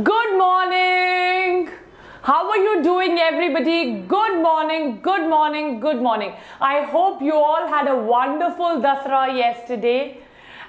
Good morning. How are you doing, everybody? Good morning, good morning, good morning. I hope you all had a wonderful Dasra yesterday.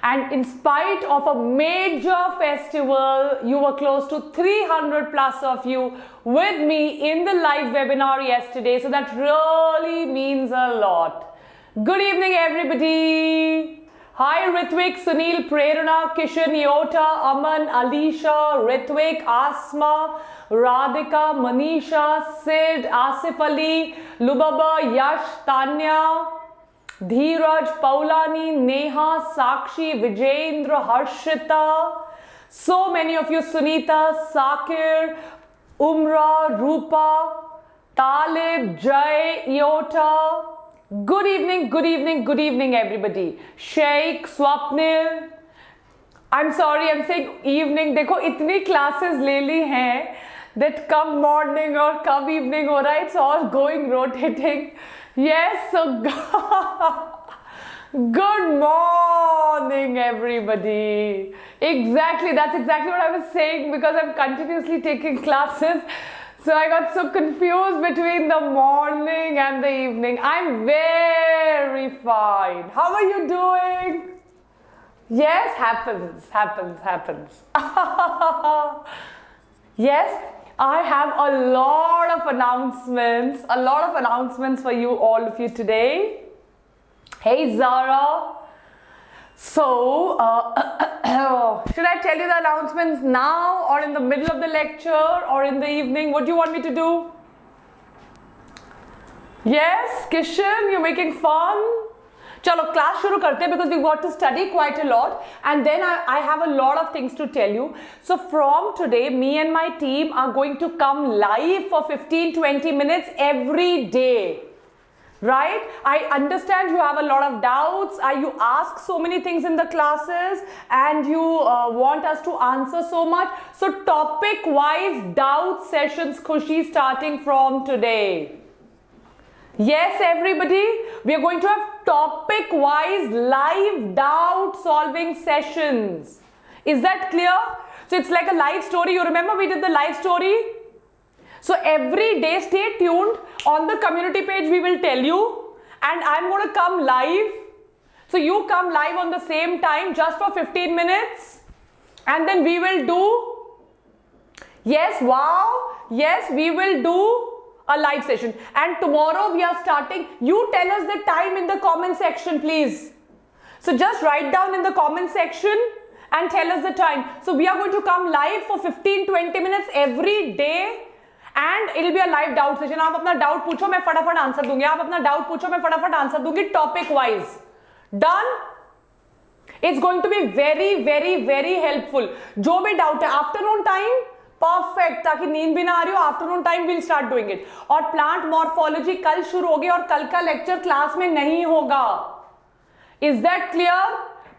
And in spite of a major festival, you were close to 300 plus of you with me in the live webinar yesterday. So that really means a lot. Good evening, everybody. Hi Ritvik, Sunil, Prerana, Kishan, Yota, Aman, Alisha, Ritvik, Asma, Radhika, Manisha, Sid, Asif Ali, Lubaba, Yash, Tanya, Dheeraj, Paulani, Neha, Sakshi, Vijayendra, Harshita, so many of you, Sunita, Sakir, Umra, Rupa, Talib, Jai, Yota. Good evening, good evening, good evening, everybody. Sheikh, Swapnil. I'm sorry, I'm saying evening. देखो इतनी classes ले ली हैं that come morning और come evening हो रहा है. It's all going rotating. Yes, so good morning, everybody. Exactly, that's exactly what I was saying because I'm continuously taking classes. So I got so confused between the morning and the evening. I'm very fine. How are you doing? Yes, happens. Yes, I have a lot of announcements for you, all of you today. Hey Zara. So, should I tell you the announcements now or in the middle of the lecture or in the evening? What do you want me to do? Yes, Kishan, you're making fun. Chalo, class shuru karte hain because we've got to study quite a lot and then I have a lot of things to tell you. So from today, me and my team are going to come live for 15-20 minutes every day. Right? I understand you have a lot of doubts. You ask so many things in the classes and you want us to answer so much. So topic wise doubt sessions, Khushi, starting from today. Yes, everybody, we are going to have topic wise live doubt solving sessions. Is that clear? So it's like a live story. You remember we did the live story? So every day, stay tuned. On the community page, we will tell you. And I'm going to come live. So you come live on the same time, just for 15 minutes. And then we will do. Yes, wow. Yes, we will do a live session. And tomorrow we are starting. You tell us the time in the comment section, please. So just write down in the comment section and tell us the time. So we are going to come live for 15-20 minutes every day. And it will be a live doubt session. आप अपना doubt पूछो मैं फटाफट answer दूंगी. आप अपना doubt पूछो मैं फटाफट आंसर दूंगी topic wise. Done? It's going to be very, very, very helpful. जो भी doubt है afternoon time perfect ताकि नींद भी ना आ रही हो. Afternoon time we'll start doing it. और plant morphology कल शुरू होगी और कल का lecture class में नहीं होगा. Is that clear?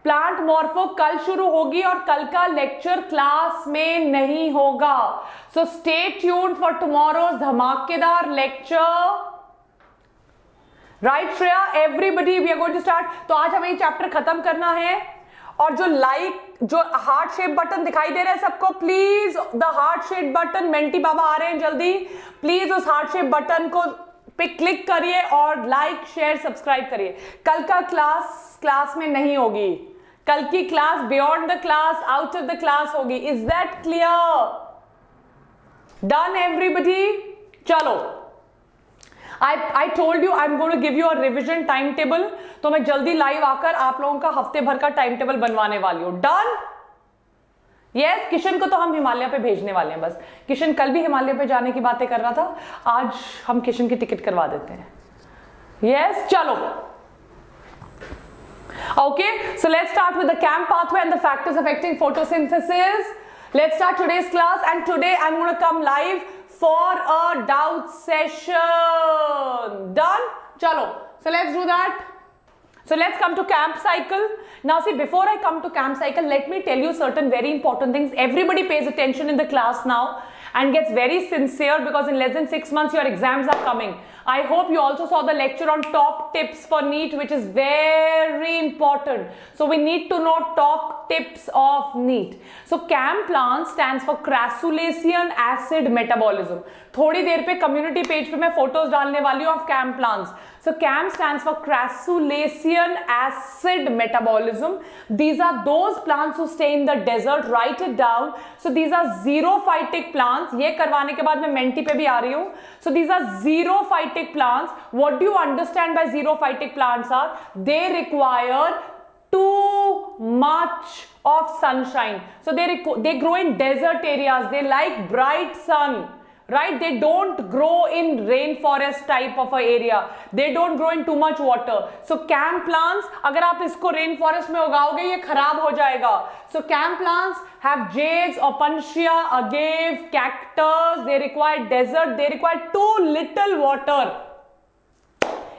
Plant morpho कल शुरू होगी और कल का लेक्चर क्लास में नहीं होगा. So stay tuned for tomorrow's धमाकेदार lecture. Right Shreya, everybody we are going to start. तो आज हमें ये चैप्टर खत्म करना है और जो हार्ट शेप बटन दिखाई दे रहा है सबको, please the heart shape button, मेंटी बाबा आ रहे हैं जल्दी, प्लीज उस हार्ट शेप बटन को पे क्लिक करिए और लाइक शेयर सब्सक्राइब करिए. कल का क्लास में नहीं होगी. कल की class beyond the class, out of the class होगी. Is that clear? Done everybody? चलो, I told you I'm going to give you a revision timetable. तो मैं जल्दी लाइव आकर आप लोगों का हफ्ते भर का टाइम टेबल बनवाने वाली हूँ. डन? यस, किशन को तो हम हिमालय पे भेजने वाले हैं. बस किशन कल भी हिमालय पे जाने की बातें कर रहा था, आज हम किशन की टिकट करवा देते हैं. यस, चलो. Okay, so let's start with the CAM pathway and the factors affecting photosynthesis. Let's start today's class and today I'm going to come live for a doubt session. Done? Chalo. So let's do that. So let's come to camp cycle. Now see, before I come to camp cycle, let me tell you certain very important things. Everybody pays attention in the class now and gets very sincere because in less than 6 months your exams are coming. I hope you also saw the lecture on top tips for NEET, which is very important. So we need to know top tips of NEET. So CAM plants stands for crassulacean acid metabolism. थोड़ी देर पे community page पे मैं photos डालने वाली हूँ of CAM plants. So CAM stands for crassulacean acid metabolism. These are those plants who stay in the desert. Write it down. So these are xerophytic plants. ये करवाने के बाद मैं मेंटी पे भी आ रही हूँ. So these are xerophytic plants. What do you understand by xerophytic plants are? They require too much of sunshine. So they grow in desert areas. They like bright sun. Right? They don't grow in rainforest type of a area. They don't grow in too much water. So CAM plants, अगर आप इसको rainforest में उगाओगे ये खराब हो जाएगा. So CAM plants have jades, opuntia, agave, cactus. They require desert. They require too little water.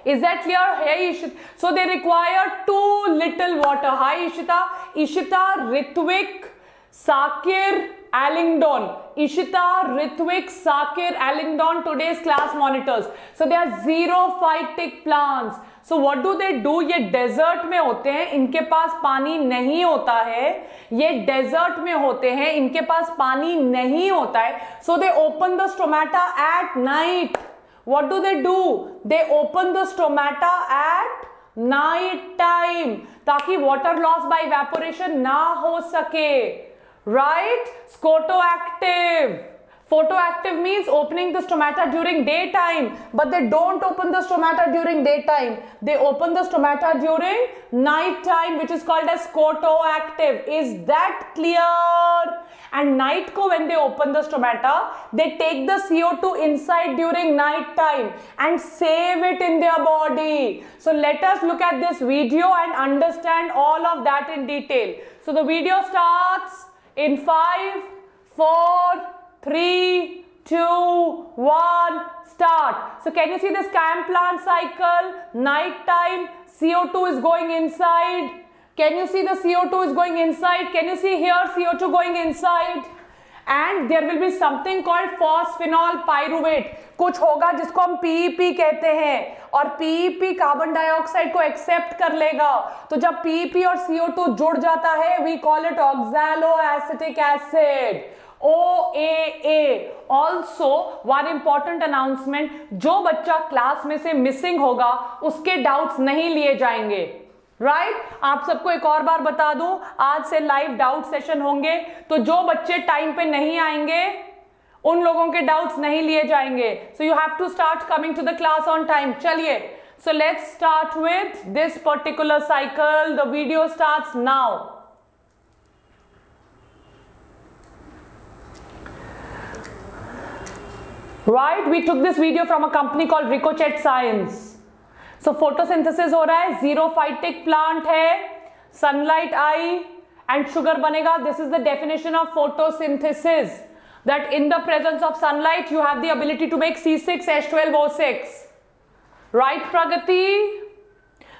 Is that clear? Hey Ishita. So they require too little water. Hi Ishita. Ishita, Ritvik, Sakir, Allington. Ishita, Ritvik, Sakir, Allington, today's class monitors. So they are xerophytic plants. So what do they do? ये desert में होते हैं, इनके पास पानी नहीं होता है. ये desert में होते हैं, इनके पास पानी नहीं होता है. So they open the stomata at night. What do they do? They open the stomata at night time ताकि water loss by evaporation ना हो सके. Right? Scotoactive. Photoactive means opening the stomata during daytime, but they don't open the stomata during daytime. They open the stomata during night time, which is called as scotoactive. Is that clear? And night ko when they open the stomata, they take the CO2 inside during night time and save it in their body. So let us look at this video and understand all of that in detail. So the video starts in 5, 4, 3, 2, 1, start. So can you see this CAM plant cycle? Night time, CO2 is going inside. Can you see the CO2 is going inside? Can you see here CO2 going inside? And there will be something called phosphenol pyruvate. कुछ होगा जिसको हम PEP कहते हैं और PEP carbon dioxide को accept कर लेगा. तो जब PEP और CO2 जुड़ जाता है, we call it oxaloacetic acid. OAA. Also one important announcement, जो बच्चा क्लास में से मिसिंग होगा उसके डाउट्स नहीं लिए जाएंगे. राइट आप सबको एक और बार बता दूं, आज से लाइव डाउट सेशन होंगे, तो जो बच्चे टाइम पे नहीं आएंगे उन लोगों के डाउट्स नहीं लिए जाएंगे. So you have to start coming to the class on time. चलिए, so let's start with this particular cycle. The video starts now. Right, we took this video from a company called Ricochet Science. So photosynthesis हो रहा है, xerophytic plant है, sunlight I and sugar बनेगा. This is the definition of photosynthesis, that in the presence of sunlight you have the ability to make C6H12O6. Right, Pragati?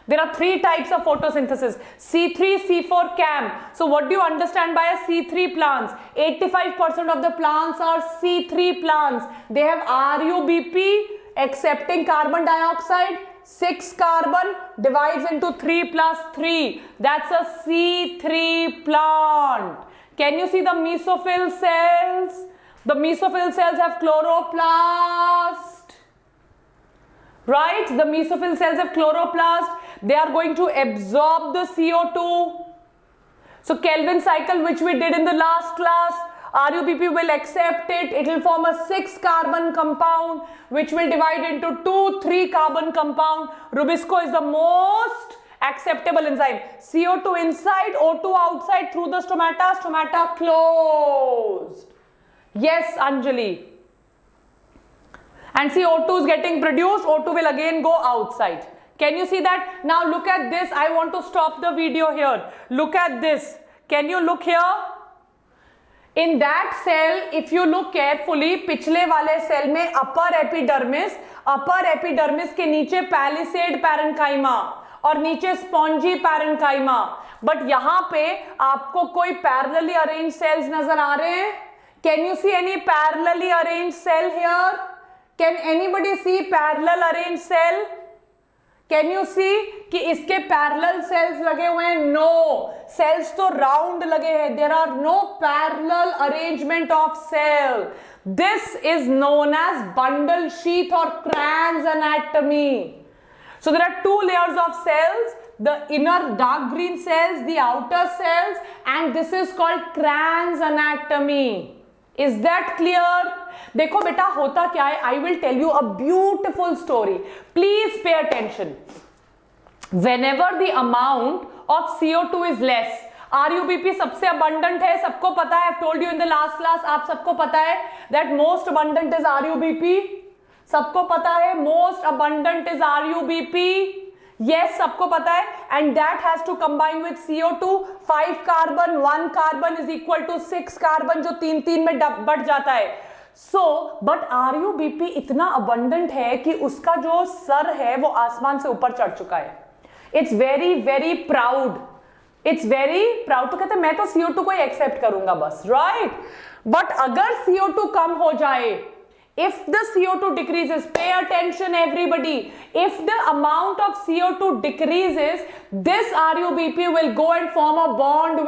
There are three types of photosynthesis: C3, C4, CAM. So what do you understand by a C3 plants? 85% of the plants are C3 plants. They have RUBP accepting carbon dioxide. 6 carbon divides into 3 plus 3. That's a C3 plant. Can you see the mesophyll cells? The mesophyll cells have chloroplast. Right? The mesophyll cells have chloroplast. They are going to absorb the CO2. So Kelvin cycle, which we did in the last class, RUBP will accept it. It will form a 6 carbon compound, which will divide into 2 3 carbon compound. Rubisco is the most acceptable enzyme. CO2 inside, O2 outside through the stomata. Stomata closed. Yes, Anjali. And see, O2 is getting produced. O2 will again go outside. Can you see that? Now look at this. I want to stop the video here. Look at this. Can you look here? In that cell, if you look carefully, पिछले वाले cell में upper epidermis के नीचे palisade parenchyma और नीचे spongy parenchyma. But यहाँ पे आपको कोई पैरेलली अरेंज सेल्स नजर आ रहे हैं? Can you see any parallelly arrange cell here? Can anybody see parallel arranged cell? Can you see कि इसके पैरेलल सेल्स लगे हुए हैं? नो, सेल्स तो राउंड लगे हैं. There are no parallel arrangement of cell. This is known as bundle sheath और Cran's anatomy. So there are two layers of cells, the inner dark green cells, the outer cells, and this is called Cran's anatomy. Is that clear? देखो बेटा होता क्या है, I will tell you a beautiful story. Please pay attention. Whenever the amount of CO2 is less, RUBP सबसे abundant है, सबको पता है. I've told you in the last class, आप सबको पता है that most abundant is RUBP. सबको पता है most abundant is RUBP. Yes, सबको पता है. And that has to combine with CO2. 5 carbon 1 carbon is equal to 6 carbon जो 3 में बढ़ जाता है. So, but RUBP इतना abundant है कि उसका जो सर है वो आसमान से ऊपर चढ़ चुका है. It's very very proud. It's very proud. तो कहते हैं मैं तो CO2 को ही एक्सेप्ट करूंगा बस, right? But अगर CO2 कम हो जाए, if the CO2 decreases, pay attention everybody, if the amount of CO2 decreases, this RUBP will go and form a bond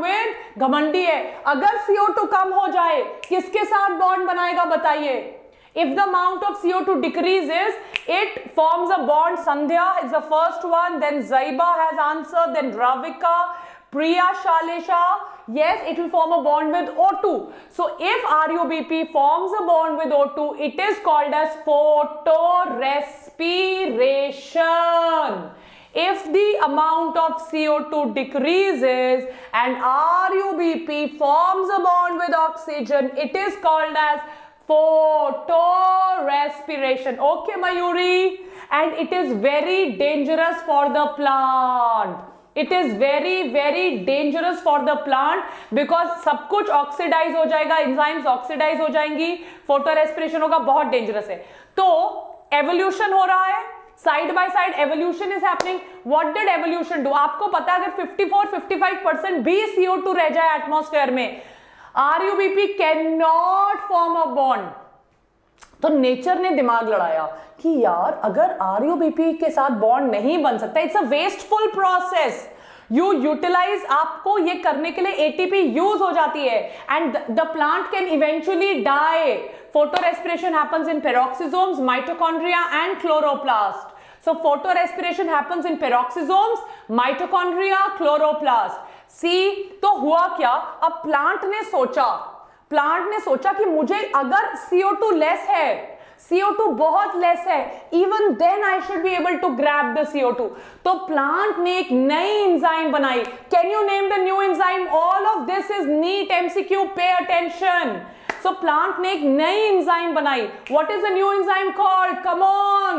with, घमंडी है. अगर CO2 कम हो जाए किसके साथ बॉन्ड बनाएगा बताइए? If the amount of CO2 decreases, it forms a bond. Sandhya is the first one, then Zaiba has answered, then Ravika, Priya, Shalesha. Yes, it will form a bond with O2. So if RUBP forms a bond with O2, it is called as photorespiration. If the amount of CO2 decreases and RUBP forms a bond with oxygen, it is called as photorespiration. Okay, Mayuri? And it is very dangerous for the plant. It is very very dangerous for the plant because सब कुछ oxidise हो जाएगा, enzymes oxidise हो जाएंगी, फोटोरेस्पिरेशन होगा, बहुत dangerous है. तो एवोल्यूशन हो रहा है, side by side evolution is happening. What did evolution do? आपको पता है अगर 54-55% भी CO2 रह जाए एटमॉस्फेयर में, RUBP can not form a bond. तो नेचर ने दिमाग लड़ाया कि यार अगर RUBP के साथ बॉन्ड नहीं बन सकता, it's a wasteful process. You utilise, आपको ये करने के लिए ATP यूज हो जाती है and the plant can eventually die. Photorespiration happens in peroxisomes, mitochondria and chloroplast. So photorespiration happens in peroxisomes, mitochondria, chloroplast. See, तो हुआ क्या? अब प्लांट ने सोचा कि मुझे अगर CO2 लेस है, CO2 बहुत लेस है, even then I should be able to grab the CO2. तो प्लांट ने एक नई एंजाइम बनाई. Can you name the new enzyme? All of this is NEET MCQ. Pay attention. So plant ने एक नई एंजाइम बनाई. What is the new enzyme called? Come on.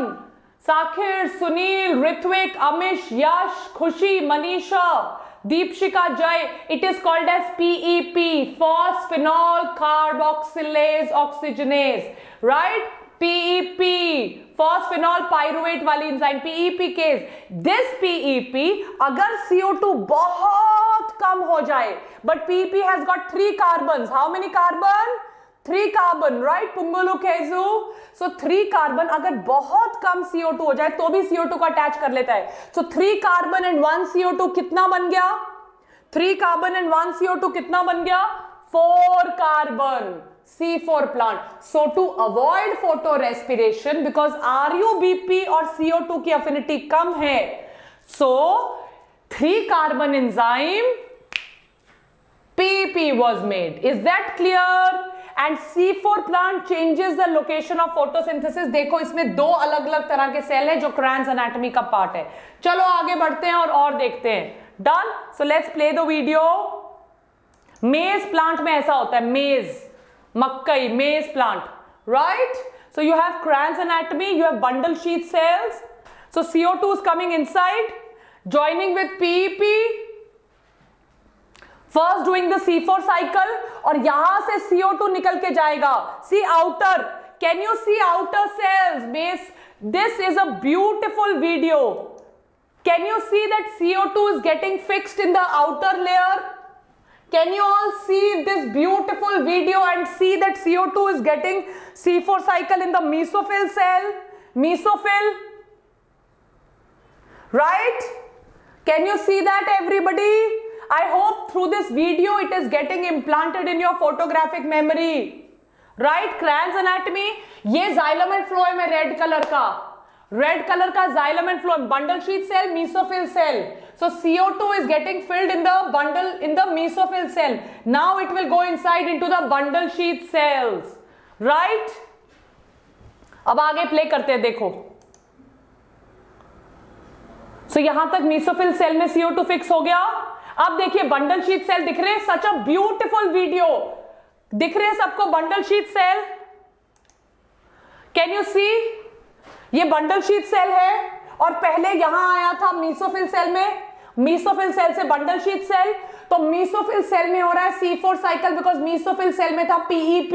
Sakhir, Sunil, Ritvik, Amish, Yash, Khushi, Manisha, Deepshikha, जय. It is called as PEP, phosphenol carboxylase oxygenase, right? PEP, phosphenol pyruvate वाली enzyme, PEP case. This PEP अगर CO2 बहुत कम हो जाए, but PEP has got 3 carbons. How many carbon? 3 carbon, right? Pungulu Kezu. So 3 carbon अगर बहुत कम CO2 हो जाए तो भी CO2 को अटैच कर लेता है. So 3 carbon and 1 CO2 कितना बन गया? 3 carbon and 1 CO2 कितना बन गया? 4 carbon. C4 plant. So to avoid photorespiration, because RUBP और CO2 की affinity कम है, so 3 carbon enzyme PEP was made. Is that clear? And C4 plant changes the location of photosynthesis. देखो इसमें 2 अलग अलग तरह के सेल है जो Cran's anatomy का पार्ट है. चलो आगे बढ़ते हैं और देखते हैं. Done? So let's play the video. Maize plant में ऐसा होता है, maize, मक्कई, maize plant, right? So you have Cran's anatomy, you have bundle sheath cells. So CO2 is coming inside, joining with PEP. First doing the C4 cycle और यहां से CO2 निकल के जाएगा. See outer, can you see outer cells? Base, this is a beautiful video. Can you see that CO2 is getting fixed in the outer layer? Can you all see this beautiful video and see that CO2 is getting C4 cycle in the mesophyll cell? Mesophyll, right? Can you see that, everybody? I hope through this video it is getting implanted in your photographic memory, right? Cran's anatomy, ये xylem and phloem है red color का. Red color का xylem and phloem, bundle sheath cell, mesophyll cell. So CO2 is getting filled in the bundle, in the mesophyll cell. Now it will go inside into the bundle sheath cells, right? अब आगे play करते हैं, देखो. So यहां तक mesophyll cell में CO2 fix हो गया. अब देखिए बंडल शीट सेल दिख रहे हैं. Such a beautiful video. दिख रहे हैं सबको bundle sheath cell? Can you see? ये बंडल शीट सेल है और पहले यहां आया था मीसोफिल सेल में. मीसोफिल सेल से बंडल शीट सेल. तो मीसोफिल सेल में हो रहा है C4 cycle because mesophyll cell में था PEP,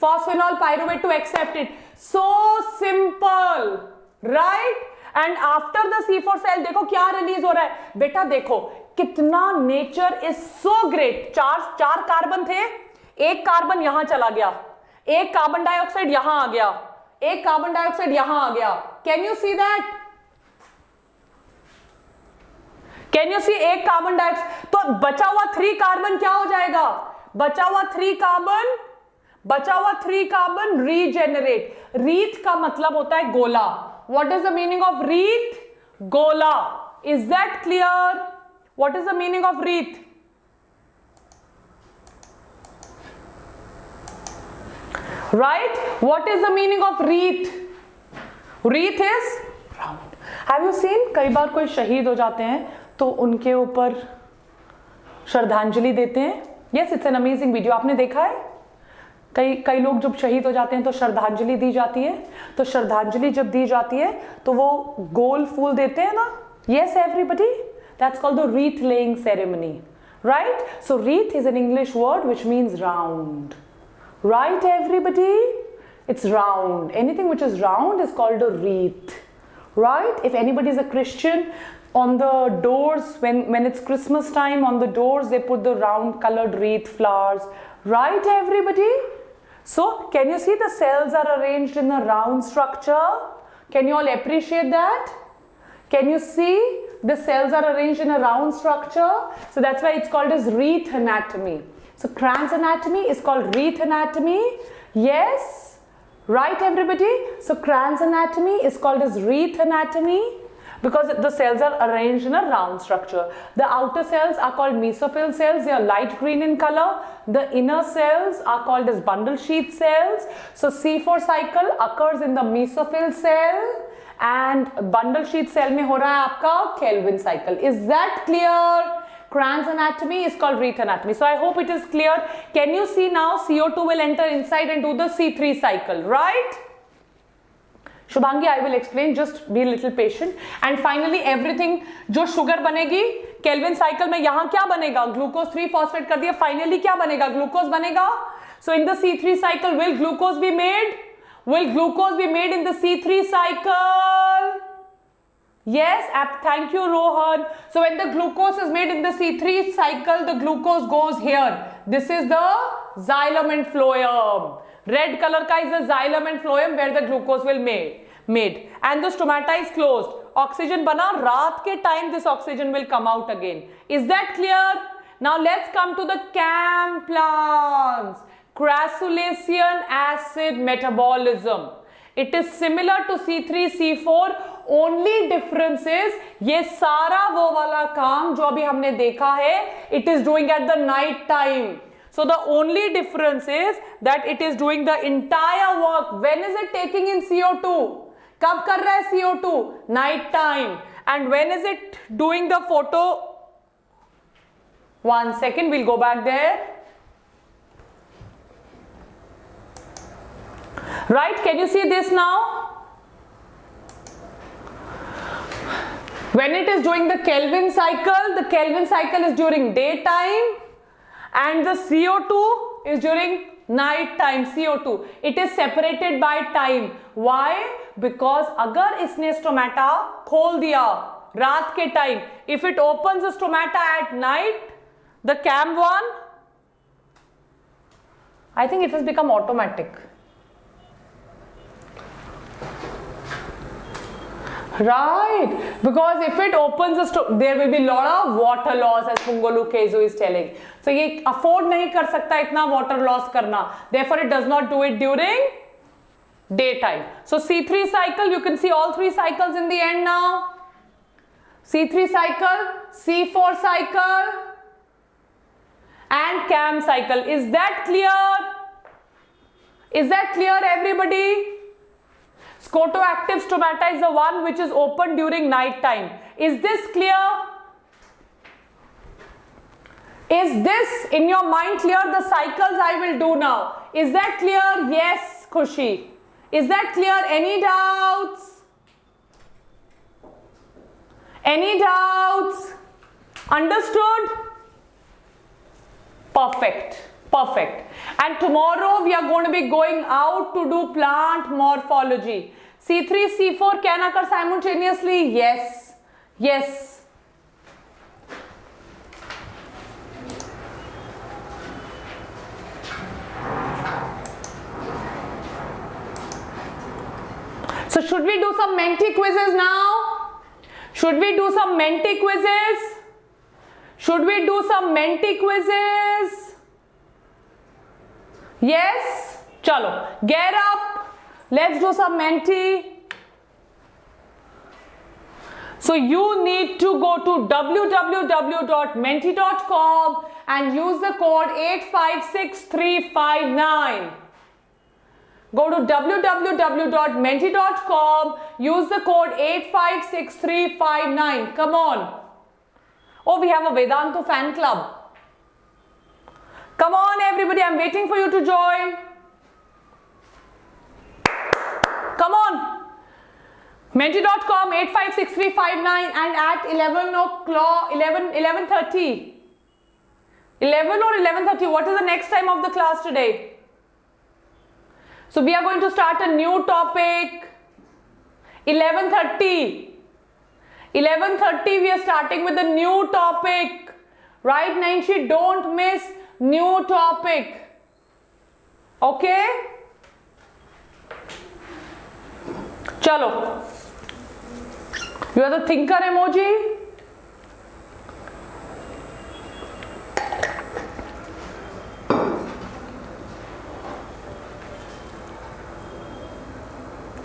phosphoenol pyruvate to accept it. So simple, right? And after the C4 cell देखो क्या रिलीज हो रहा है बेटा. देखो कितना नेचर इज सो ग्रेट. चार कार्बन थे, एक कार्बन यहां चला गया, एक कार्बन डाइऑक्साइड यहां आ गया, एक कार्बन डाइऑक्साइड यहां आ गया. Can you see that? Can you see? एक कार्बन डाइऑक्साइड. तो बचा हुआ 3 कार्बन क्या हो जाएगा? बचा हुआ 3 कार्बन रीजेनरेट. रीथ का मतलब होता है गोला. What is the meaning of wreath? गोला. Is that clear? What is the meaning of wreath? Right? What is the meaning of wreath? Wreath is round. Have you seen? कई बार कोई शहीद हो जाते हैं तो उनके ऊपर श्रद्धांजलि देते हैं. Yes, it's an amazing video. आपने देखा है? कई लोग जब शहीद हो जाते हैं तो श्रद्धांजलि दी जाती है. तो श्रद्धांजलि जब दी जाती है तो वो गोल फूल देते हैं ना. Yes, everybody. That's called the wreath laying ceremony. Right? So wreath is an English word which means round. Right, everybody? It's round. Anything which is round is called a wreath. Right? If anybody is a Christian, on the doors, when it's Christmas time, on the doors they put the round colored wreath flowers. Right, everybody? So, can you see the cells are arranged in a round structure? Can you all appreciate that? Can you see the cells are arranged in a round structure? So that's why it's called as wreath anatomy. So Cran's anatomy is called wreath anatomy. Yes, right, everybody? So Cran's anatomy is called as wreath anatomy because the cells are arranged in a round structure. The outer cells are called mesophyll cells. They are light green in color. The inner cells are called as bundle sheath cells. So C4 cycle occurs in the mesophyll cell and bundle sheath cell में हो रहा है आपका Kelvin cycle. Is that clear? Cran's anatomy is called wreath anatomy. So I hope it is clear. Can you see now CO2 will enter inside and do the C3 cycle, right? Shubhangi, I will explain. Just be a little patient. And finally, everything जो sugar बनेगी Kelvin cycle में यहाँ क्या बनेगा? Glucose 3 phosphate कर दिया. Finally क्या बनेगा? Glucose बनेगा. So in the C3 cycle, will glucose be made? Will glucose be made in the C3 cycle? Yes, thank you, Rohan. So when the glucose is made in the C3 cycle, the glucose goes here. This is the xylem and phloem. Red color ka is the xylem and phloem where the glucose will made. And the stomata is closed. Oxygen bana, raat ke time this oxygen will come out again. Is that clear? Now let's come to the CAM plants. Crassulacean acid metabolism. It is similar to C3, C4. Only difference is ये सारा वो वाला काम जो अभी हमने देखा है, it is doing at the night time. So the only difference is that it is doing the entire work. When is it taking in CO2? कब कर रहा है CO2? Night time. And when is it doing the photo? 1 second, we'll go back there. Right? Can you see this now? When it is doing the Kelvin cycle is during daytime and the CO2 is during night time. CO2, it is separated by time. Why? Because अगर इसने stomata खोल दिया रात के time, if it opens the stomata at night, the CAM1 I think it has become automatic. Right, because if it opens there will be lot of water loss, as Pungolu Kezu is telling. So ये afford नहीं कर सकता इतना water loss करना. Therefore it does not do it during daytime. So C3 cycle, you can see all three cycles in the end now. C3 cycle, C4 cycle, and CAM cycle. Is that clear? Is that clear, everybody? Scotoactive stomata is the one which is open during night time. Is this clear? Is this in your mind clear? The cycles I will do now. Is that clear? Yes, Khushi. Is that clear? Any doubts? Any doubts? Understood? Perfect. Perfect. And tomorrow we are going to be going out to do plant morphology. C3, C4 can occur simultaneously? Yes. Yes. So should we do some Menti quizzes now? Should we do some Menti quizzes? Should we do some Menti quizzes? Yes? Chalo, get up. Let's do some Menti. So you need to go to www.menti.com and use the code 856359. Go to www.menti.com, use the code 856359. Come on. Oh, we have a Vedantu fan club. Come on, everybody. I'm waiting for you to join. Come on. Menti.com 856359 and at 11 o'clock, 11:30. 11 or 11:30. What is the next time of the class today? So we are going to start a new topic. 11:30. 11:30 we are starting with a new topic. Right, Nancy? Don't miss new topic. Okay? Chalo. You are the thinker emoji.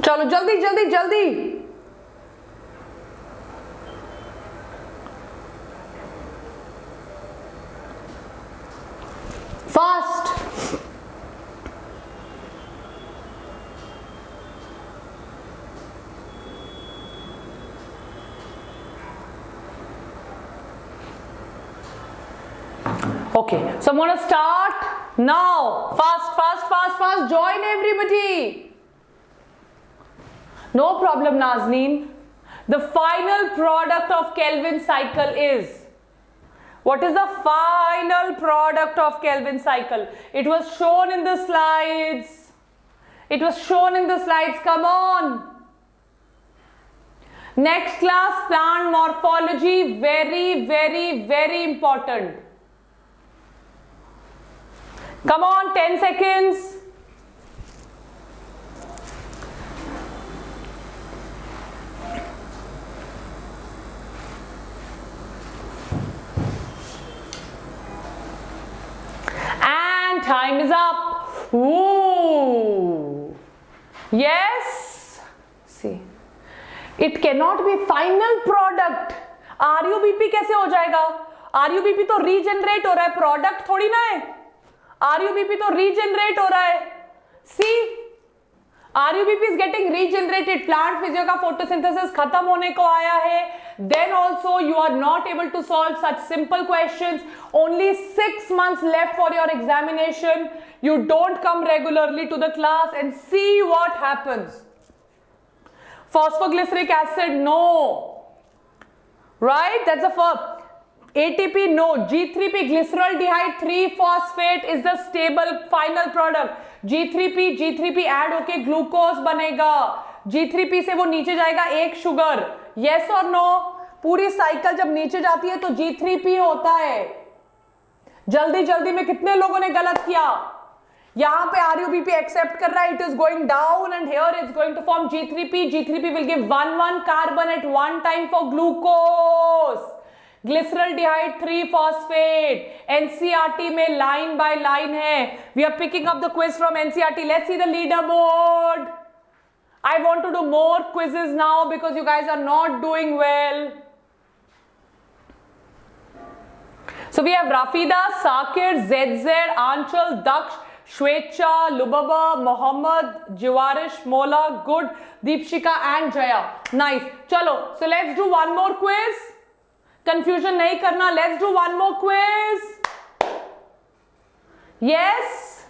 चलो जल्दी जल्दी जल्दी. Fast. Okay, so I'm going to start now. Fast, fast, fast, fast. Join everybody. No problem, Nazneen. The final product of Kelvin cycle is. What is the final product of Kelvin cycle? It was shown in the slides. It was shown in the slides. Come on. Next class, plant morphology. Very, very, very important. Come on, 10 seconds. And time is up. Ooh. Yes. See. It cannot be final product. RUBP कैसे हो जाएगा? RUBP तो regenerate हो रहा है, product थोड़ी ना है. RUBP तो regenerate हो रहा है. See, RUBP is getting regenerated. Plant physio का photosynthesis खत्म होने को आया है. Then also you are not able to solve such simple questions. Only 6 months left for your examination. You don't come regularly to the class and see what happens. Phosphoglyceric acid, no. Right? That's the first. ATP, no. G3P, glyceraldehyde 3-phosphate is the stable final product. G3P add होके glucose बनेगा. G3P से वो नीचे जाएगा एक sugar. Yes or no? पूरी cycle जब नीचे जाती है तो G3P होता है. जल्दी जल्दी में कितने लोगों ने गलत किया? यहां पे RUBP एक्सेप्ट कर रहा है, it is going down and here it's going to form G3P. G3P will give 1 carbon at one time for glucose. Glyceraldehyde 3-phosphate. NCERT में line by line है. We are picking up the quiz from NCERT. Let's see the leaderboard. I want to do more quizzes now because you guys are not doing well. So we have Rafida, Sakir, ZZ, Anchal, Daksh, Shwecha, Lubaba, Mohammed, Jiwarish, Mola, Good, Deepshika and Jaya. Nice. Chalo. So let's do one more quiz. Confusion nahi karna. Let's do one more quiz. Yes.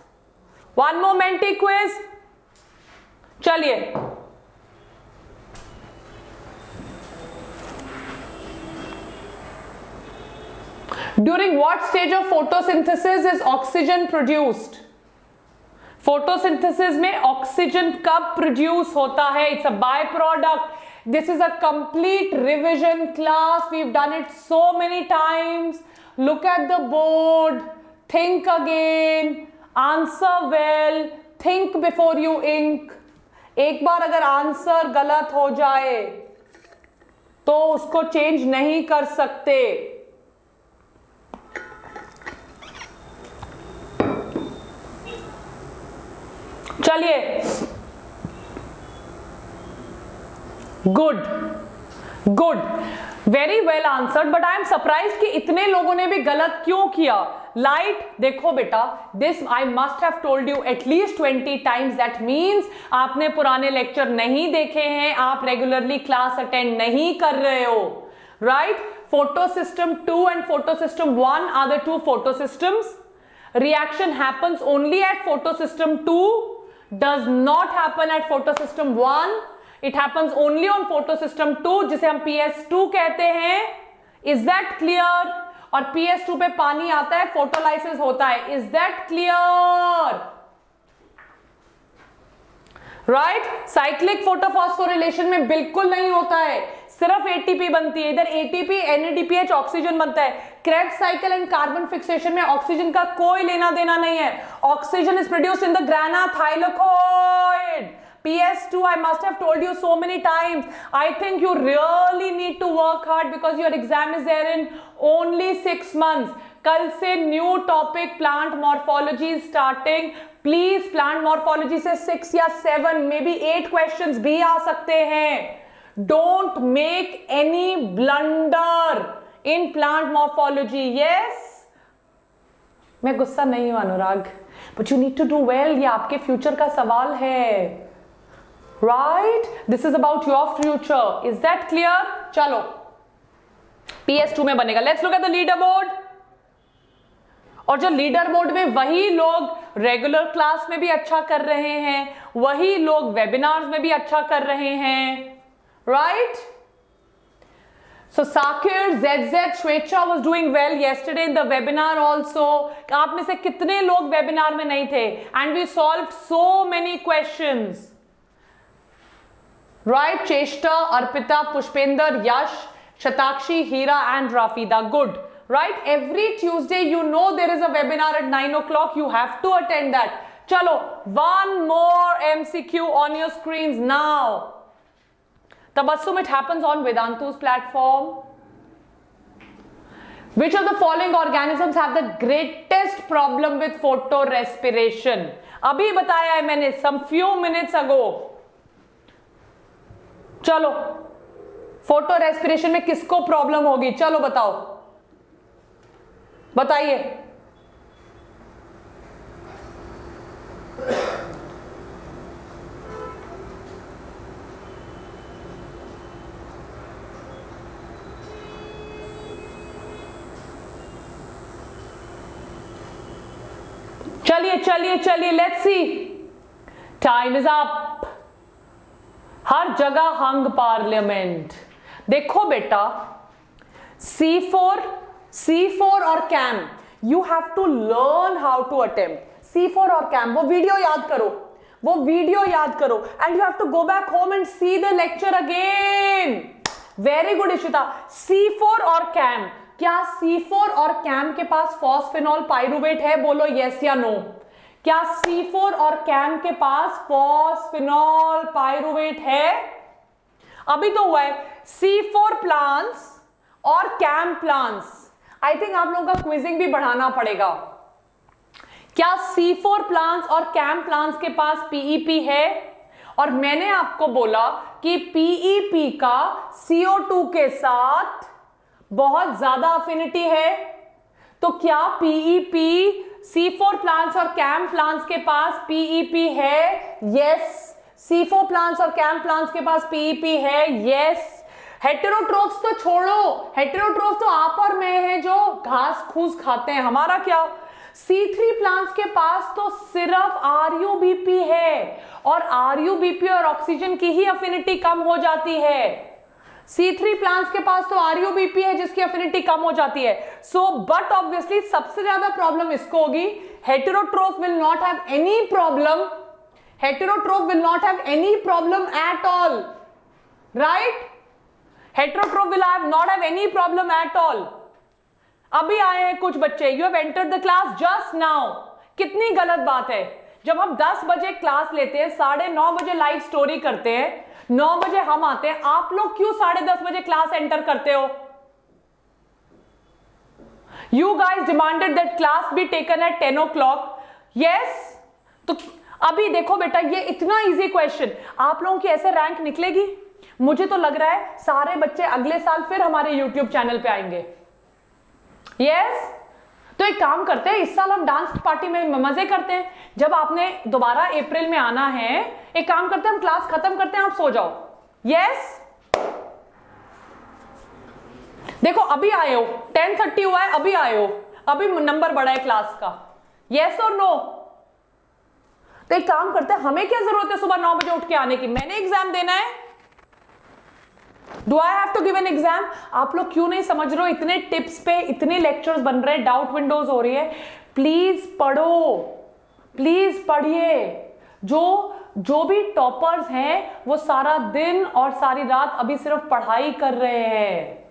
One more Menti quiz. चलिए. During what stage of photosynthesis is oxygen produced? Photosynthesis में oxygen कब produce होता है? It's a byproduct. This is a complete revision class. We've done it so many times. Look at the board. Think again. Answer well. Think before you ink. एक बार अगर answer गलत हो जाए तो उसको चेंज नहीं कर सकते. चलिए. Good good, very well answered, but I am surprise कि इतने लोगों ने भी गलत क्यों किया. लाइट देखो बेटा, this I must have told you at least 20 times. That means आपने पुराने लेक्चर नहीं देखे हैं, आप रेगुलरली क्लास अटेंड नहीं कर रहे हो. Right? Photo system 2 and photo system 1 are the two photo systems. Reaction happens only at photo system 2, does not happen at photo system 1. It happens only on photo system 2, जिसे हम PS2 कहते हैं. Is that clear? और PS2 पे पानी आता है, photolysis होता है. Is that clear? Right? Cyclic photophosphorylation में बिल्कुल नहीं होता है, सिर्फ ATP बनती है. इधर ATP NADPH ऑक्सीजन बनता है. Krebs cycle and carbon fixation में ऑक्सीजन का कोई लेना देना नहीं है. Oxygen is produced in the ग्राना thylakoid. PS2, I must have told you so many times. I think you really need to work hard because your exam is there in only 6 months. कल से new topic plant morphology starting. Please plant morphology से 6 या 7 may be 8 questions भी आ सकते हैं. Don't make any blunder in plant morphology. Yes, मैं गुस्सा नहीं हूं Anurag, but you need to do well. ये आपके फ्यूचर का सवाल है. Right? This is about your future. Is that clear? चलो, PS2 में बनेगा. Let's look at the leaderboard. और जो लीडर बोर्ड में वही लोग रेगुलर क्लास में भी अच्छा कर रहे हैं, वही लोग वेबिनार्स में भी अच्छा कर रहे हैं. Right? So Sakir, ZZ, Shwecha was doing well yesterday in the webinar also. आप में से कितने लोग वेबिनार में नहीं थे? And we solved so many questions. Right? Cheshta, Arpita, Pushpender, Yash, Shatakshi, Hira and Rafida. Good. Right? Every Tuesday you know there is a webinar at 9 o'clock. You have to attend that. Chalo, one more MCQ on your screens now. Tabassum, it happens on Vedantu's platform. Which of the following organisms have the greatest problem with photorespiration? अभी बताया है मैंने some few minutes ago. चलो, photo respiration में किसको problem होगी? चलो बताओ, बताइए. चलिए चलिए चलिए, let's see. Time is up. हर जगह हंग पार्लियामेंट. देखो बेटा, C4 और CAM, you have to learn how to attempt. C4 और कैम, वो वीडियो याद करो, and you have to go back home and see the lecture again. Very good Ishita. C4 और कैम, क्या C4 और कैम के पास फॉस्फेनॉल पाइरुवेट है? बोलो यस या नो. क्या C4 और कैम के पास फॉस्फिनॉल पाइरुवेट है? अभी तो हुआ है C4 प्लांट्स और कैम प्लांट्स। आई थिंक आप लोगों का क्विजिंग भी बढ़ाना पड़ेगा। क्या C4 प्लांट्स और कैम प्लांट्स के पास PEP है? और मैंने आपको बोला कि PEP का CO2 के साथ बहुत ज्यादा अफिनिटी है। तो क्या PEP C4 प्लांट्स और कैम प्लांट्स के पास PEP है? यस। C4 प्लांट्स और कैम प्लांट्स के पास PEP है? यस। हेटेरोट्रोफ्स तो छोड़ो, हेटेरोट्रोफ तो आप और मैं हैं जो घास फूस खाते हैं, हमारा क्या? C3 प्लांट्स के पास तो सिर्फ RUBP है, और RUBP और ऑक्सीजन की ही अफिनिटी कम हो जाती है। C3 प्लांट्स के पास तो RUBP है जिसकी अफिनिटी कम हो जाती है। सो बट ऑब्वियसली सबसे ज्यादा प्रॉब्लम इसको होगी। Heterotroph will not have any problem, heterotroph will not have any problem at all, right? Heterotroph will not have any problem at all. अभी आए हैं कुछ बच्चे, you have entered the class just now. कितनी गलत बात है, जब हम 10 बजे क्लास लेते हैं, 9:30 बजे लाइव स्टोरी करते हैं, 9 बजे हम आते हैं, आप लोग क्यों 10:30 बजे क्लास एंटर करते हो? You guys demanded that class be taken at 10 o'clock। Yes. तो अभी देखो बेटा, ये इतना इजी क्वेश्चन, आप लोगों की ऐसे रैंक निकलेगी? मुझे तो लग रहा है सारे बच्चे अगले साल फिर हमारे यूट्यूब चैनल पे आएंगे। यस। तो एक काम करते हैं, इस साल हम डांस पार्टी में मजे करते हैं। जब आपने दोबारा अप्रैल में आना है, एक काम करते हैं, हम क्लास खत्म करते हैं, आप सो जाओ। यस। देखो अभी आए हो, 10:30 हुआ है, अभी आए हो, अभी नंबर बढ़ा है क्लास का। यस और नो? तो एक काम करते हैं, हमें क्या जरूरत है सुबह 9 बजे उठ के आने की? मैंने एग्जाम देना है। Do I have to give an exam? आप लोग क्यों नहीं समझ रहे हो? इतने टिप्स पे इतने लेक्चर्स बन रहे हैं, डाउट विंडोज हो रही है। प्लीज पढ़ो, प्लीज पढ़िए। जो भी टॉपर्स हैं वो सारा दिन और सारी रात अभी सिर्फ पढ़ाई कर रहे हैं।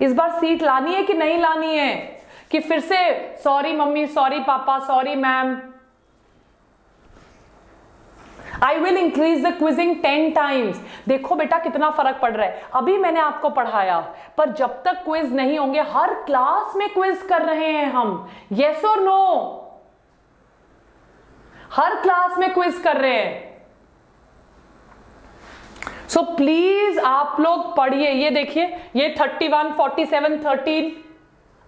इस बार सीट लानी है कि नहीं लानी है? कि फिर से सॉरी मम्मी, सॉरी पापा, sorry ma'am, I will increase the quizzing 10 times। देखो बेटा कितना फर्क पड़ रहा है। अभी मैंने आपको पढ़ाया, पर जब तक क्विज नहीं होंगे, हर क्लास में क्विज कर रहे हैं हम। यस और नो? हर क्लास में क्विज कर रहे हैं। सो प्लीज आप लोग पढ़िए। ये देखिए, ये 31, 47, 13,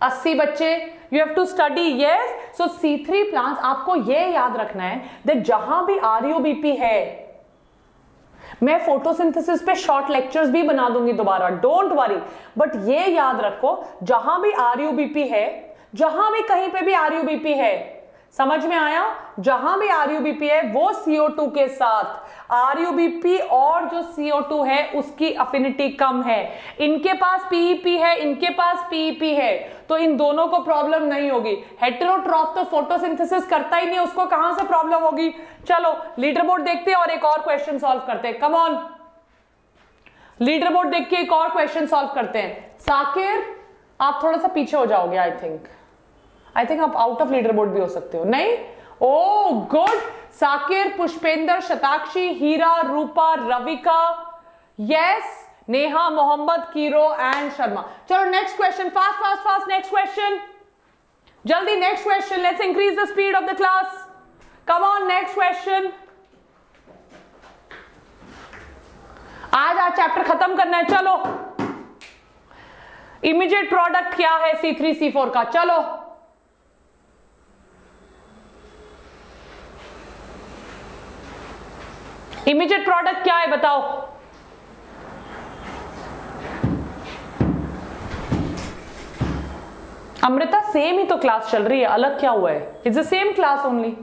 80 बच्चे, you have to study. Yes. So C3 plants, आपको ये याद रखना है दैट जहां भी RUBP है, मैं फोटोसिंथेसिस पे शॉर्ट लेक्चर्स भी बना दूंगी दोबारा, डोंट वरी। बट ये याद रखो, जहां भी RUBP है, जहां भी कहीं पे भी RUBP है, समझ में आया? जहां भी RUBP है वो CO2 के साथ, RUBP और जो CO2 है उसकी अफिनिटी कम है। इनके पास PEP है, इनके पास PEP है, तो इन दोनों को प्रॉब्लम नहीं होगी। हेटेरोट्रॉफ तो फोटोसिंथेसिस करता ही नहीं, उसको कहां से प्रॉब्लम होगी? चलो लीडर बोर्ड देखते हैं और एक और क्वेश्चन सॉल्व करते हैं। कम ऑन, लीडर बोर्ड देख के एक और क्वेश्चन सॉल्व करते हैं। साकिर आप थोड़ा सा पीछे हो जाओगे, आई थिंक आप आउट ऑफ लीडर बोर्ड भी हो सकते हो। नहीं? Oh good. Sakir, Pushpendra, Shatakshi, Heera, Rupa, Ravika, yes, Neha, Mohammad, Kiro and Sharma. चलो next question, fast fast fast, next question, जल्दी next question. Let's increase the speed of the class. Come on, next question. आज chapter खत्म करना है। चलो, इमीडिएट प्रोडक्ट क्या है C3 C4 का? चलो, इमीडिएट प्रोडक्ट क्या है बताओ? अमृता, सेम ही तो क्लास चल रही है, अलग क्या हुआ है? It's the same class only.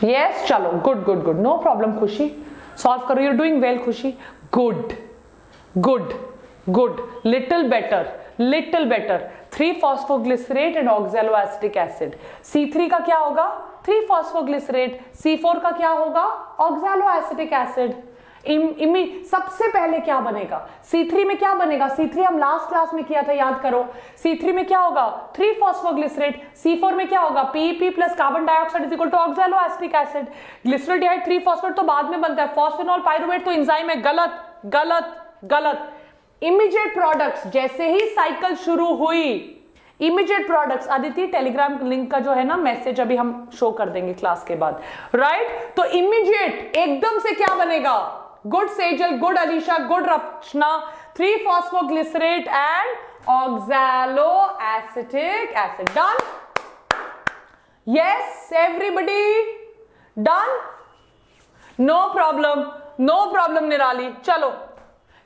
Yes, चलो, good good good, no problem. Khushi solve करो, you are doing well Khushi. Good good good, little better, little better. 3-phosphoglycerate and oxaloacetic acid. C3 का क्या होगा? 3-phosphoglycerate। C4 का क्या होगा? Oxaloacetic acid. सबसे पहले क्या बनेगा? C3 में क्या बनेगा? C3 हम लास्ट क्लास में किया था, याद करो। C3 में क्या होगा? 3 फॉस्फोग्लिसरेट। C4 में क्या होगा? PEP plus carbon dioxide is equal to oxaloacetic acid. Glyceraldehyde 3 phosphate तो बाद में बनता है, फॉस्फेनॉल पाइरुवेट तो एंजाइम है। गलत गलत गलत। इमीडिएट प्रोडक्ट्स, जैसे ही साइकिल शुरू हुई, immediate products, Aditya Telegram link का जो है ना मैसेज अभी हम शो कर देंगे क्लास के बाद, राइट? तो इमीडिएट एकदम से क्या बनेगा? Good Sejal, good Alisha, good Rachna, 3 phosphoglycerate and oxaloacetic acid. Done? Yes everybody? Done? No problem Nirali. चलो,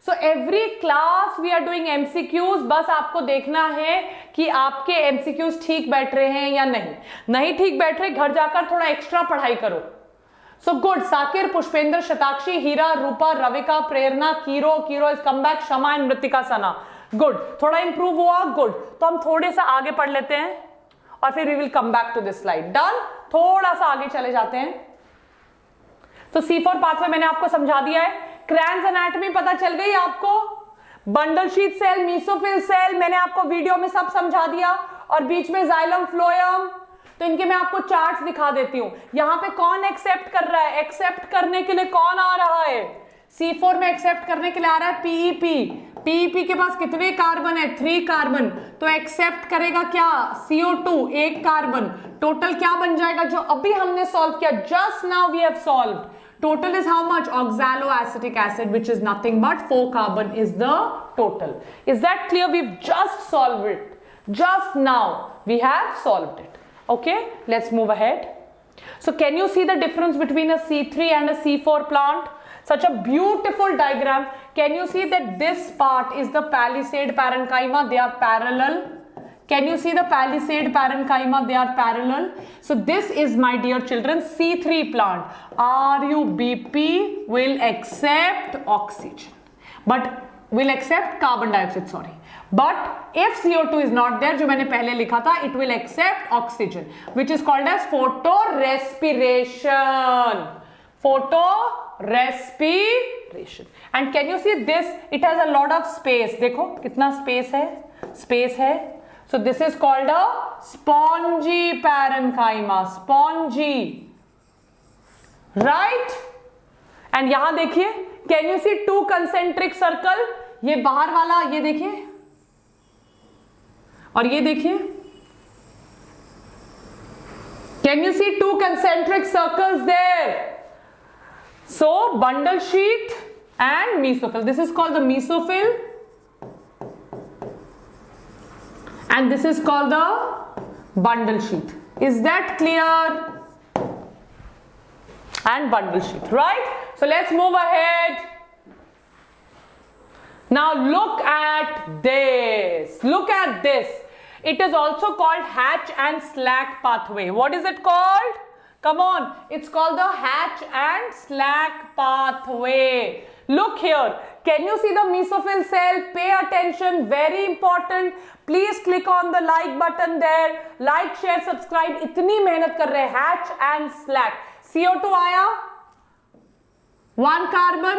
so every class we are doing MCQs. बस आपको देखना है कि आपके एमसीक्यूज ठीक बैठ रहे हैं या नहीं ठीक बैठ रहे, घर जाकर थोड़ा एक्स्ट्रा पढ़ाई करो। So good. Sakir, Pushpendra, Shatakshi, Heera, Rupa, Ravika, Prerna, Kiro is come back, Shama and Mritika, Sana. Good, थोड़ा इंप्रूव हुआ। गुड, तो हम थोड़े सा आगे पढ़ लेते हैं और फिर we will come back to this slide. Done? थोड़ा सा आगे चले जाते हैं। तो C4 पाथवे मैंने आपको समझा दिया है। क्रैन्स एनाटॉमी पता चल गई आपको? Bundle sheath cell, mesophyll cell मैंने आपको वीडियो में सब समझा दिया, और बीच में जाइलम फ्लोएम। तो इनके मैं आपको चार्ट्स दिखा देती हूं। यहां पे कौन एक्सेप्ट कर रहा है? एक्सेप्ट करने के लिए कौन आ रहा है? C4 में एक्सेप्ट करने के लिए आ रहा है PEP। PEP के पास कितने कार्बन है? 3 कार्बन। तो एक्सेप्ट करेगा क्या? CO2, 1 carbon. टोटल क्या बन जाएगा जो अभी हमने सॉल्व किया? Just now we have solved. Total is how much? Oxaloacetic acid, which is nothing but 4 carbon is the total. Is that clear? We've just solved it. Just now we have solved it. Okay, let's move ahead. So can you see the difference between a C3 and a C4 plant? Such a beautiful diagram. Can you see that this part is the palisade parenchyma? They are parallel. Can you see the palisade parenchyma? They are parallel. So this is, my dear children, C3 plant. RUBP will accept oxygen, but will accept carbon dioxide, sorry. But if CO2 is not there, जो मैंने पहले लिखा था, it will accept oxygen, which is called as photorespiration. Photorespiration. And can you see this? It has a lot of space. देखो कितना space है? Space है. So this is called a spongy parenchyma. Spongy, right? And यहां देखिए, can you see 2 concentric circle? ये बाहर वाला, ये देखिए, और ये देखिए, can you see 2 concentric circles there? So bundle sheath and mesophyll. This is called the mesophyll. And this is called the bundle sheath. Is that clear? And bundle sheath, right? So let's move ahead. Now look at this. Look at this. It is also called Hatch and Slack pathway. What is it called? Come on. It's called the Hatch and Slack pathway. Look here. Can you see the mesophyll cell? Pay attention. Very important. Please click on the like button there. Like, share, subscribe. इतनी मेहनत कर रहे हैं. Hatch and Slack. CO2 आया, 1 carbon.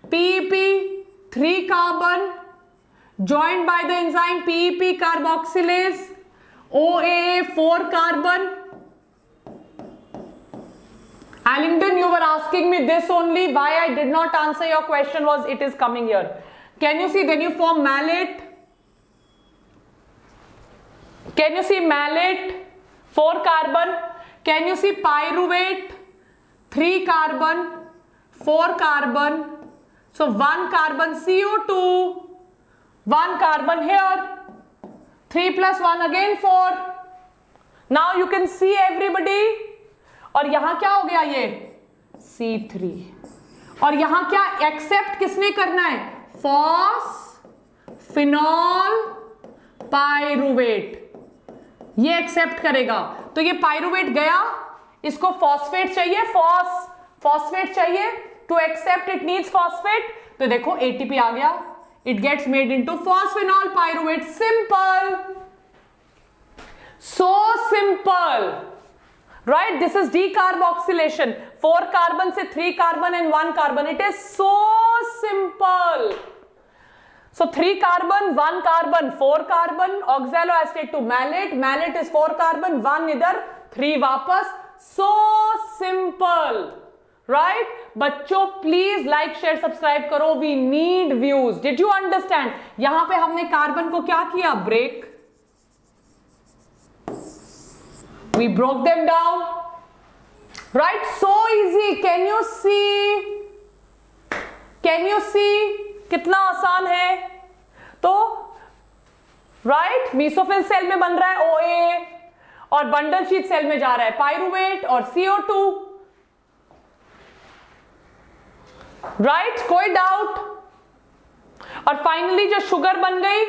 PEP, 3 carbon. Joined by the enzyme PEP carboxylase. OAA, 4 carbon. Allington, you were asking me this only. Why I did not answer your question was it is coming here. Can you see? Then you form malate. Can you see malate? 4 carbon. Can you see pyruvate? 3 carbon, 4 carbon. So 1 carbon CO2, 1 carbon here. 3 plus 1 again 4. Now you can see everybody. और यहां क्या हो गया? ये C3. और यहां क्या accept किसने करना है? फॉस्फिनॉल पाइरुवेट, ये एक्सेप्ट करेगा। तो ये पाइरुवेट गया, इसको फॉस्फेट चाहिए, फॉस्फेट चाहिए। To accept it needs phosphate. तो देखो ATP आ गया, it gets made into phosphenol pyruvate. Simple, so simple, right? This is decarboxylation. 4 carbon से 3 carbon and 1 carbon. It is so simple. So 3 carbon, 1 carbon, 4 carbon, oxaloacetate to malate. Malate is 4 carbon, 1 इधर, 3 वापस. So simple, right? बच्चों please like share subscribe करो. We need views. Did you understand? यहां पे हमने carbon को क्या किया? Break. We broke them down, right? So easy. Can you see? कितना आसान है. तो right, मेसोफिल सेल में बन रहा है OA और बंडल शीट सेल में जा रहा है पायरुवेट और CO2, right? कोई डाउट? और फाइनली जो शुगर बन गई,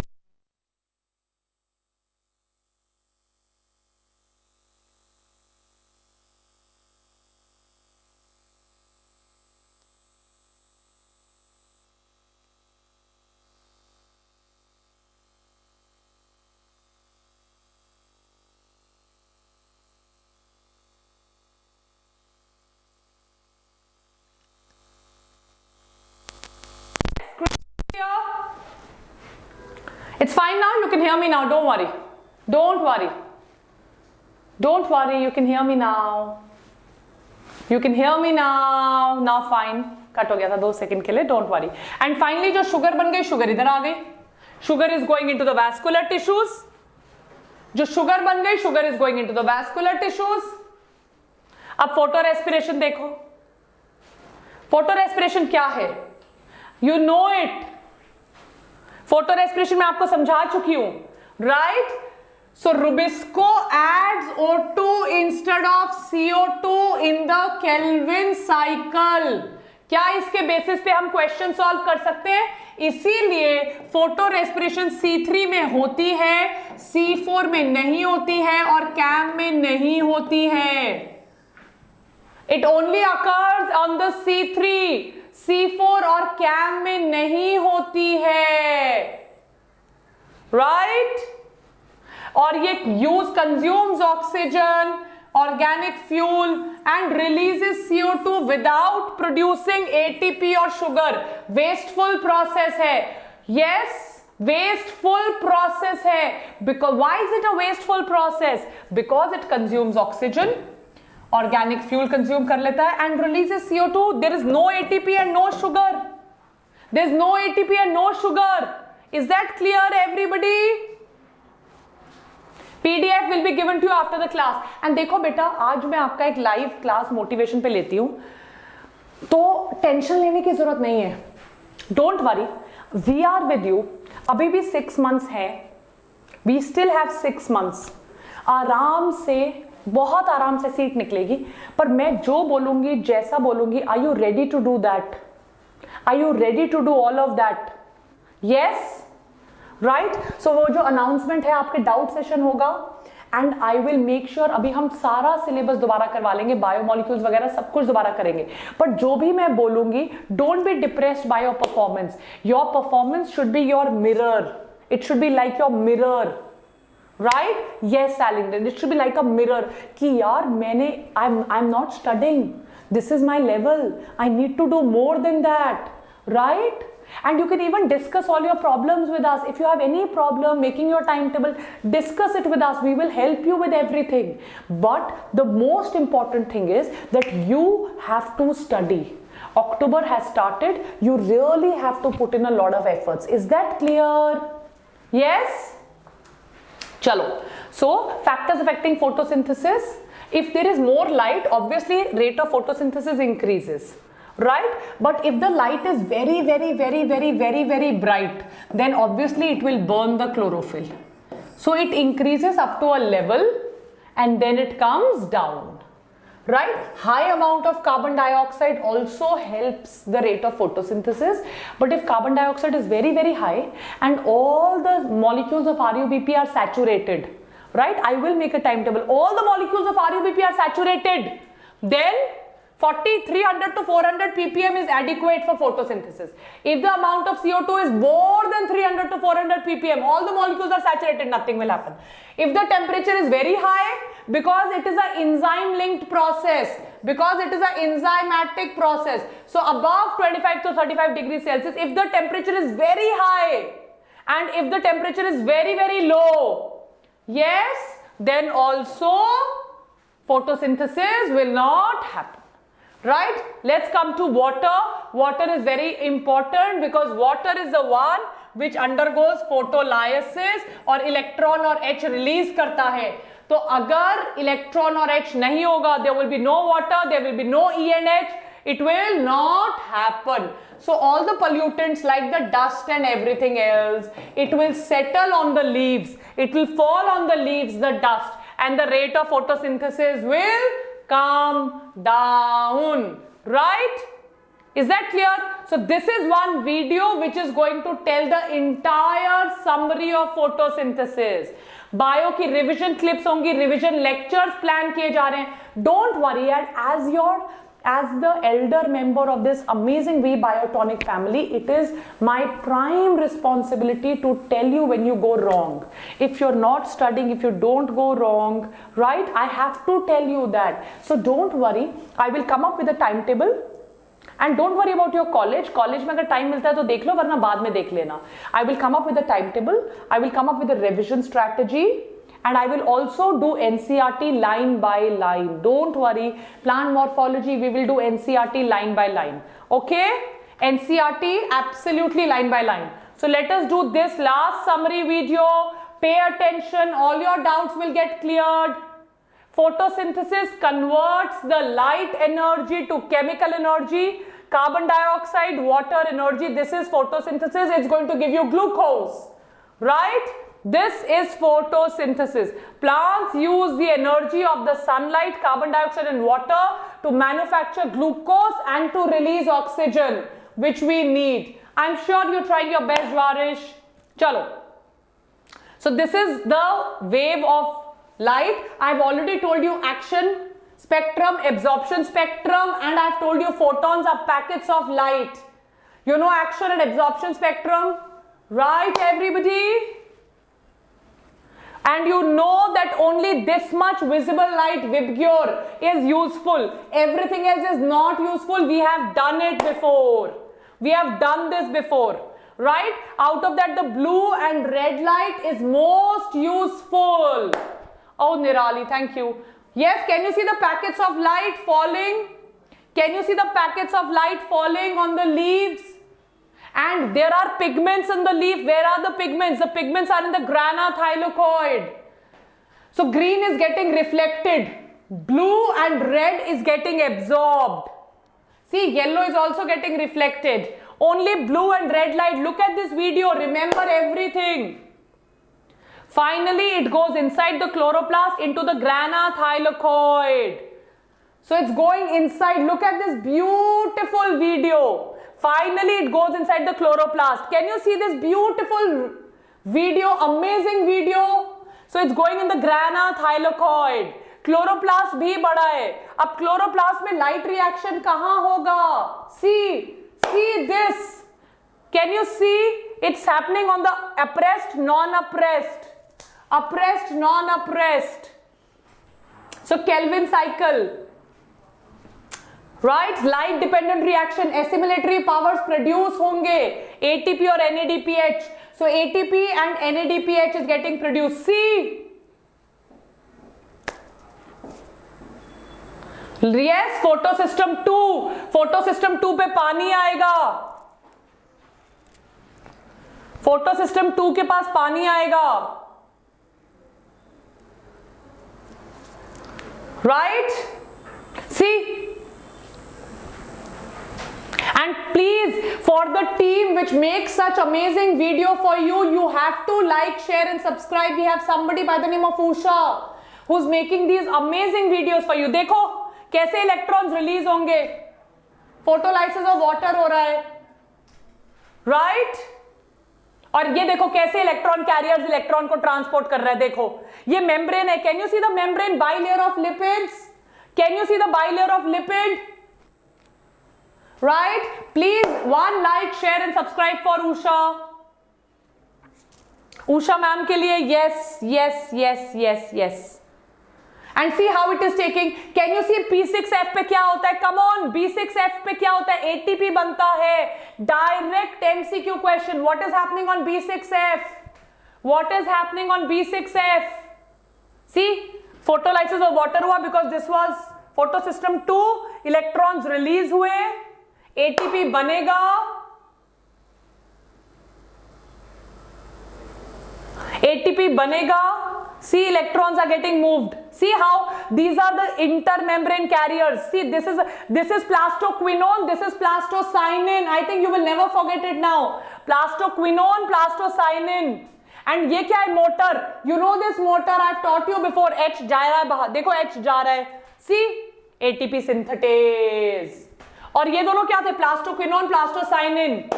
it's fine now. You can hear me now. Don't worry. Don't worry. Don't worry. You can hear me now. You can hear me now. Now fine. Cut हो गया था 2 second के लिए. Don't worry. And finally जो sugar बन गई, sugar इधर आ गई. Sugar is going into the vascular tissues. जो शुगर बन गई, sugar is going into the vascular tissues. अब फोटो रेस्पिरेशन देखो. फोटो रेस्पिरेशन क्या है? You know it. Photorespiration में आपको समझा चुकी हूं, right? So rubisco adds O2 instead of CO2 in the Calvin cycle. क्या इसके बेसिस पे हम क्वेश्चन सॉल्व कर सकते हैं? इसीलिए फोटो रेस्पिरेशन C3 में होती है, C4 में नहीं होती है और कैम में नहीं होती है. It only occurs on the C3. C4 और कैम में नहीं होती है, राइट? और ये use consumes oxygen, organic fuel and releases CO2 without producing ATP और शुगर. वेस्टफुल प्रोसेस है. यस, वेस्टफुल प्रोसेस है. Because why is it a wasteful process? Because it consumes oxygen, organic fuel consume कर लेता है and releases CO2. There is no ATP and no sugar. There is no ATP and no sugar. Is that clear everybody? PDF will be given to you after the class. and देखो बेटा, आज मैं आपका एक live class motivation पे लेती हूं, तो टेंशन लेने की जरूरत नहीं है. Don't worry, we are with you. अभी भी 6 months है. We still have 6 months. आराम से, बहुत आराम से सीट निकलेगी. पर मैं जो बोलूंगी, जैसा बोलूंगी, are you ready to do that? Are you ready to do all of that? Yes, right? So वो जो अनाउंसमेंट है, आपके डाउट सेशन होगा and I will make sure. अभी हम सारा सिलेबस दोबारा करवा लेंगे, बायोमोलिक्यूल्स वगैरह सब कुछ दोबारा करेंगे. बट जो भी मैं बोलूंगी, don't be depressed by your performance. Your performance should be your mirror. It should be like your mirror, right? Yes, Salinder, it should be like a mirror कि यार I'm not studying, this is my level, I need to do more than that, right? And you can even discuss all your problems with us. If you have any problem making your timetable, discuss it with us. We will help you with everything. But the most important thing is that you have to study. October has started. You really have to put in a lot of efforts. Is that clear? Yes? Chalo. So factors affecting photosynthesis. If there is more light, obviously rate of photosynthesis increases, right? But if the light is very bright, then obviously it will burn the chlorophyll. So it increases up to a level and then it comes down, right? High amount of carbon dioxide also helps the rate of photosynthesis. But if carbon dioxide is very high and all the molecules of RUBP are saturated, right? I will make a timetable. All the molecules of RUBP are saturated. Then 300 to 400 ppm is adequate for photosynthesis. If the amount of CO2 is more than 300 to 400 ppm, all the molecules are saturated, nothing will happen. If the temperature is very high, Because it is an enzyme linked process, because it is an enzymatic process. So above 25 to 35 degrees Celsius, if the temperature is very high and if the temperature is very, very low, yes, then also photosynthesis will not happen. Right? Let's come to water. Water is very important because water is the one which undergoes photolysis और electron और H release करता है. तो अगर electron और H नहीं होगा, there will be no water, there will be no E and H, it will not happen. So all the pollutants like the dust and everything else, it will settle on the leaves, it will fall on the leaves, the dust, and the rate of photosynthesis will come down. Right? Is that clear? So this is one video which is going to tell the entire summary of photosynthesis. Bio की revision clips होंगी, revision lectures plan किए जा रहे हैं. Don't worry, and as the elder member of this amazing V Biotonic family, it is my prime responsibility to tell you when you go wrong. If you're not studying, if you don't go wrong, right, I have to tell you that. So don't worry, I will come up with a timetable. And don't worry about your college. College में अगर time मिलता है तो देख लो, वरना बाद में देख लेना. I will come up with a timetable. I will come up with a revision strategy. And I will also do NCERT line by line. Don't worry. Plant morphology, we will do NCERT line by line. Okay? NCERT absolutely line by line. So let us do this last summary video. Pay attention. All your doubts will get cleared. Photosynthesis converts the light energy to chemical energy. Carbon dioxide, water energy. This is photosynthesis. It's going to give you glucose. Right? This is photosynthesis. Plants use the energy of the sunlight, carbon dioxide and water to manufacture glucose and to release oxygen, which we need. I'm sure you're trying your best, Varish. Chalo. So this is the wave of light. I've already told you action spectrum, absorption spectrum, and I've told you photons are packets of light. You know action and absorption spectrum? Right, everybody? And you know that only this much visible light, VIBGYOR, is useful. Everything else is not useful. We have done it before. We have done this before. Right? Out of that, the blue and red light is most useful. Oh, Nirali, thank you. Yes, can you see the packets of light falling? Can you see the packets of light falling on the leaves? And there are pigments in the leaf. Where are the pigments? The pigments are in the grana thylakoid. So green is getting reflected. Blue and red is getting absorbed. See, yellow is also getting reflected. Only blue and red light. Look at this video. Remember everything. Finally, it goes inside the chloroplast into the grana thylakoid. So it's going inside. Look at this beautiful video. Finally, it goes inside the chloroplast. Can you see this beautiful video? Amazing video. So it's going in the grana thylakoid. Chloroplast भी बड़ा है. अब chloroplast में light reaction कहाँ होगा? See this. Can you see? It's happening on the oppressed, non-oppressed. Oppressed, non-oppressed. So Kelvin cycle. Right? Light dependent reaction, assimilatory powers produce होंगे ATP और NADPH. So ATP and NADPH is getting produced. See? Yes, photosystem 2. Photosystem 2 पे पानी आएगा. Photosystem 2 के पास पानी आएगा. Right? See? And please, for the team which makes such amazing video for you, you have to like, share and subscribe. We have somebody by the name of Usha who's making these amazing videos for you. देखो कैसे electrons release होंगे. Photolysis of water हो रहा है. Right? और ये देखो कैसे इलेक्ट्रॉन कैरियर्स इलेक्ट्रॉन को ट्रांसपोर्ट कर रहा है. देखो ये मेम्ब्रेन है. Can you see the membrane bilayer of lipids? Can you see the bilayer of lipid? Right? Please, one like, share and subscribe for Usha. Usha ma'am के लिए yes, yes, yes, yes, yes. and see how it is taking. Can you see P6F पे क्या होता है? Come on, B6F पे क्या होता है? ATP बनता है. Direct MCQ question. What is happening on B6F? What is happening on B6F? See, photolysis of water हुआ because this was photosystem 2. Electrons release हुए, ATP बनेगा, ATP बनेगा. See, electrons are getting moved. See how these are the intermembrane carriers. See, this is plastoquinone, this is plastocyanin. I think you will never forget it now. Plastoquinone, plastocyanin. And ये क्या है? Motor. You know this motor, I've taught you before. H जा रहा है बाहर, देखो H जा रहा है. See, ATP synthetase. और ये दोनों क्या थे? Plastoquinone, plastocyanin.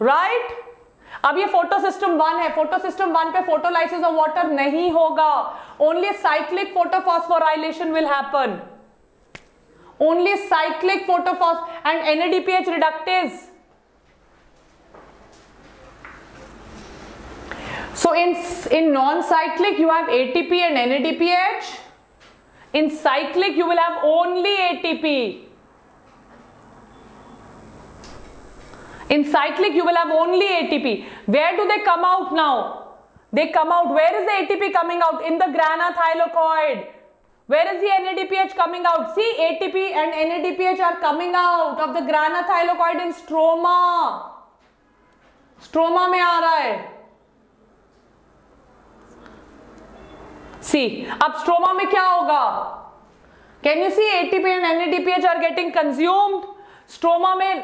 राइट? अब ये फोटोसिस्टम 1 है. फोटोसिस्टम 1 पे फोटोलाइसिस ऑफ वाटर नहीं होगा. Only cyclic photophosphorylation will happen. Only cyclic photophos and NADPH reductase. So in non-cyclic you have ATP and NADPH. In cyclic you will have only ATP. In cyclic you will have only ATP. Where do they come out now? They come out. Where is the ATP coming out? In the grana thylakoid. Where is the NADPH coming out? See, ATP and NADPH are coming out of the grana thylakoid in stroma. Stroma में आ रहा है. See, अब stroma में क्या होगा? Can you see ATP and NADPH are getting consumed? Stroma में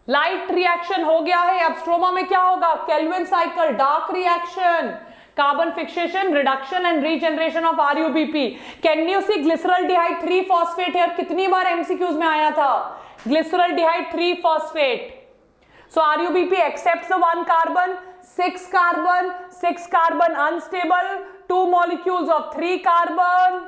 light reaction हो गया है. अब स्ट्रोमा में क्या होगा? Calvin cycle, dark reaction, carbon fixation, reduction and regeneration of RuBP. Can you see glyceraldehyde 3 phosphate here? कितनी बार MCQs में आया था? Glyceraldehyde 3 phosphate. So RuBP accepts the 1 carbon, 6 carbon unstable, 2 molecules of 3 carbon.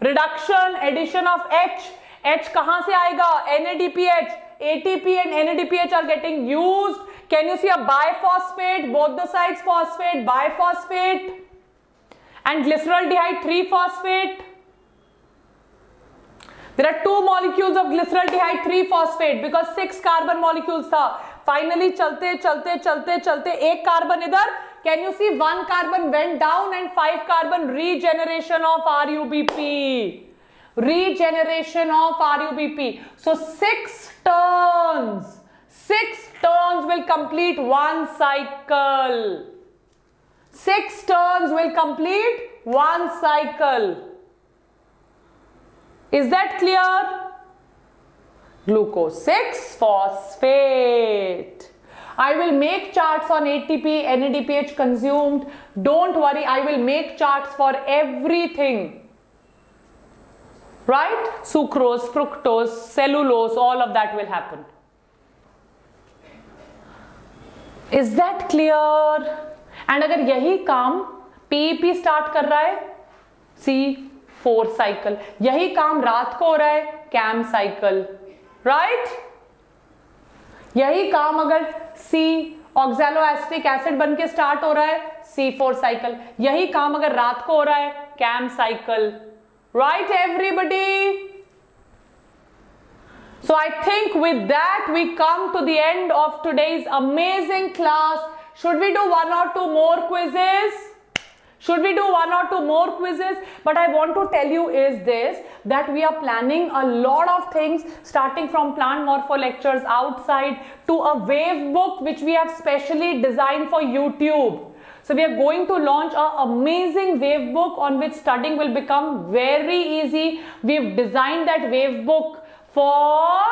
Reduction, addition of H. H कहां से आएगा? NADPH. ATP and NADPH are getting used. Can you see a biphosphate? Both the sides phosphate, biphosphate, and glyceraldehyde 3 phosphate. There are 2 molecules of glyceraldehyde 3 phosphate because 6 carbon molecules था. Finally चलते चलते चलते चलते एक carbon इधर. Can you see 1 carbon went down and 5 carbon regeneration of RuBP. Regeneration of RuBP. So 6 turns will complete 1 cycle. 6 turns will complete 1 cycle. Is that clear? Glucose 6 phosphate. I will make charts on ATP, NADPH consumed. Don't worry, I will make charts for everything. Right? Sucrose, fructose, cellulose, all of that will happen. Is that clear? And अगर यही काम PEP start कर रहा है, C4 cycle. यही काम रात को हो रहा है, CAM cycle. Right? यही काम अगर C ऑक्सैलोएसिटिक एसिड बन के स्टार्ट हो रहा है, C4 cycle. यही काम अगर रात को हो रहा है, CAM cycle. Right, everybody? So I think with that we come to the end of today's amazing class. Should we do 1 or 2 more quizzes? Should we do 1 or 2 more quizzes? But I want to tell you is this, that we are planning a lot of things starting from plant morpho lectures outside to a wave book which we have specially designed for YouTube. So we are going to launch an amazing wave book on which studying will become very easy. We've designed that wave book for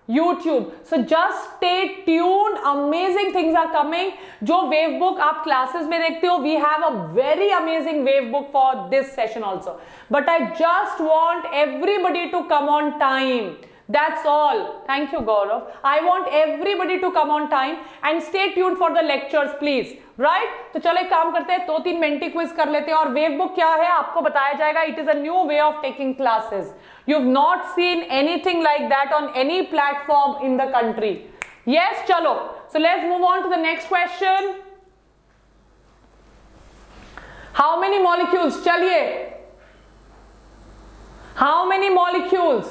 YouTube. So just stay tuned. Amazing things are coming. जो wave book आप classes में देखते हो, we have a very amazing wave book for this session also. But I just want everybody to come on time. That's all. Thank you, Gaurav. I want everybody to come on time and stay tuned for the lectures, please. Right? तो चलो एक काम करते हैं, 2-3 Menti quiz कर लेते हैं और वेव बुक क्या है आपको बताया जाएगा. It is a new way of taking classes. You've not seen anything like that on any platform in the country. Yes, chalo. So let's move on to the next question. How many molecules? चलिए. How many molecules?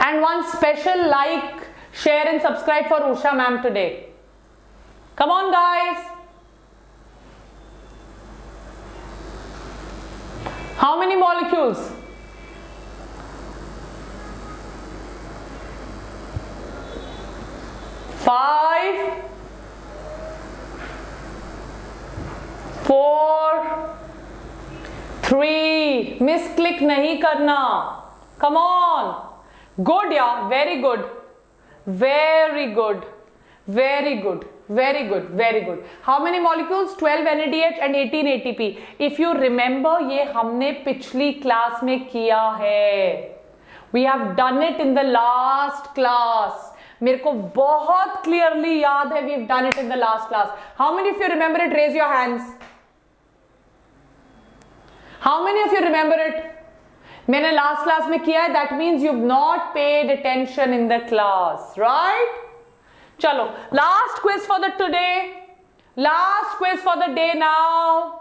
And one special like, share and subscribe for Usha ma'am today. Come on guys. How many molecules? Five, 4, 3. Misclick नहीं करना. Come on. Good, yeah. Very good. Very good. Very good. Very good. Very good. How many molecules? 12 NADH and 18 ATP. If you remember, ये हमने पिछली class में किया है. We have done it in the last class. मेरे को बहुत clearly याद है. We've done it in the last class. How many of you remember it? Raise your hands. How many of you remember it? मैंने last class में किया है. That means you've not paid attention in the class, right? चलो, last quiz for the today. Last quiz for the day now.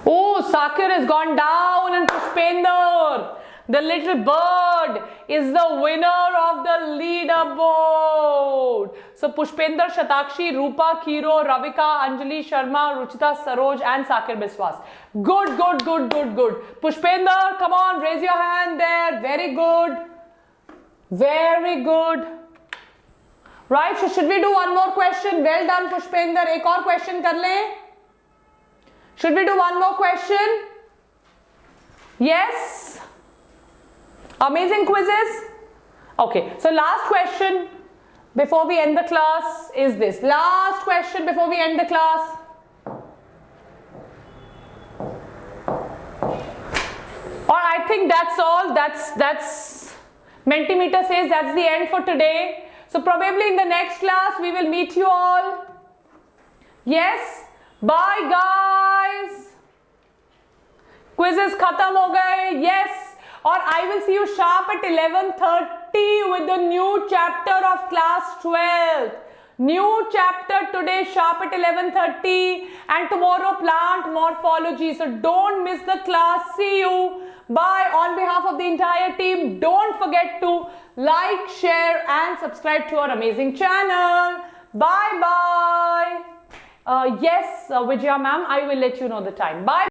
Oh, Sakir has gone down and Pushpender, the little bird, is the winner of the leaderboard. So Pushpender, Shatakshi, Rupa, Kiro, Ravika, Anjali, Sharma, Ruchita, Saroj and Sakir Biswas. Good, good, good, good, good. Pushpender, come on, raise your hand there. Very good. Very good. Right, so should we do one more question? Well done, Pushpender. एक और question कर लें? Should we do one more question? Yes? Amazing quizzes? Okay, so last question before we end the class is this. Last question before we end the class. Or I think that's all. That's Mentimeter says that's the end for today. So probably in the next class we will meet you all. Yes? Bye guys. Quizzes khatam ho gaye. Yes. Or I will see you sharp at 11:30 with the new chapter of class 12. New chapter today sharp at 11:30 and tomorrow plant morphology. So don't miss the class. See you. Bye. On behalf of the entire team, don't forget to like, share and subscribe to our amazing channel. Bye bye. Yes, Vijaya ma'am, I will let you know the time. Bye.